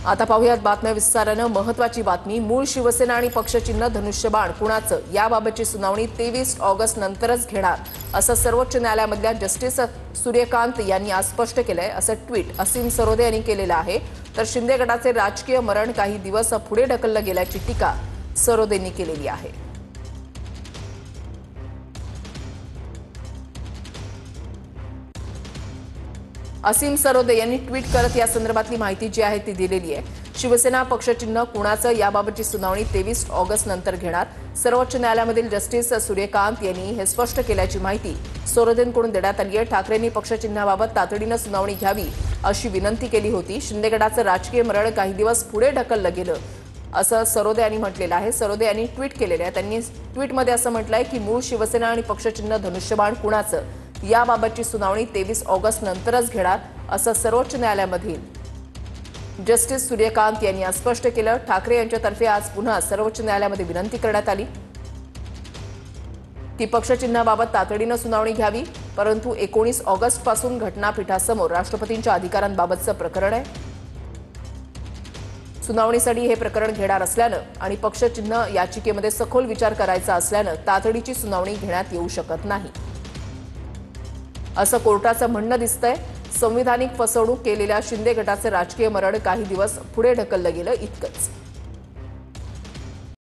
आता पाहूयात बातम्या विस्तारानं। महत्त्वाची बातमी। मूळ शिवसेना आणि पक्षचिन्ह धनुष्यबाण कुणाचं याबाबतची सुनावणी 23 ऑगस्ट नंतरच घेणार असं सर्वोच्च न्यायालयामधल्या जस्टिस सूर्यकांत यांनी आज स्पष्ट केलंय। असं ट्विट असीम सरोदे यांनी केलेलं आहे। तर शिंदे गटाचे राजकीय मरण काही दिवस पुढे ढकललं गेल्याची टीका सरोदेंनी केलेली आहे। असीम सरोदे यांनी ट्विट करत या संदर्भातली माहिती जी आहे ती दिलेली आहे। शिवसेना पक्षचिन्ह कुणाचं याबाबतची सुनावणी 23 ऑगस्ट नंतर घेणार। सर्वोच्च न्यायालयामधील जस्टिस सूर्यकांत यांनी हे स्पष्ट केल्याची माहिती सरोदेंकडून देण्यात आली आहे। ठाकरेंनी पक्षचिन्हाबाबत तातडीनं सुनावणी घ्यावी अशी विनंती केली होती। शिंदे गटाचं राजकीय मरण काही दिवस पुढे ढकललं गेलं असं सरोदे यांनी म्हटलेलं आहे। सरोदे यांनी ट्विट केलेलं आहे। त्यांनी ट्विटमध्ये असं म्हटलंय की मूळ शिवसेना आणि पक्षचिन्ह धनुष्यबाण कुणाचं याबाबतची सुनावणी 23 ऑगस्ट नंतरच घेणार असं सर्वोच्च न्यायालयामधील जस्टिस सूर्यकांत यांनी आज स्पष्ट केलं। ठाकरे यांच्यातर्फे आज पुन्हा सर्वोच्च न्यायालयामध्ये विनंती करण्यात आली की पक्षचिन्हाबाबत तातडीनं सुनावणी घ्यावी, परंतु 19 ऑगस्ट पासून घटनापीठासमोर राष्ट्रपतींच्या अधिकारांबाबतचं प्रकरण आहे। सुनावणीसाठी हे प्रकरण घेणार असल्यानं आणि पक्षचिन्ह याचिकेमध्ये सखोल विचार करायचा असल्यानं तातडीची सुनावणी घेण्यात येऊ शकत नाही असं कोर्टाचं म्हणणं दिसतंय। संविधानिक फसवणूक केलेल्या शिंदे गटाचे राजकीय मरण काही दिवस पुढे ढकललं गेलं इतकंच।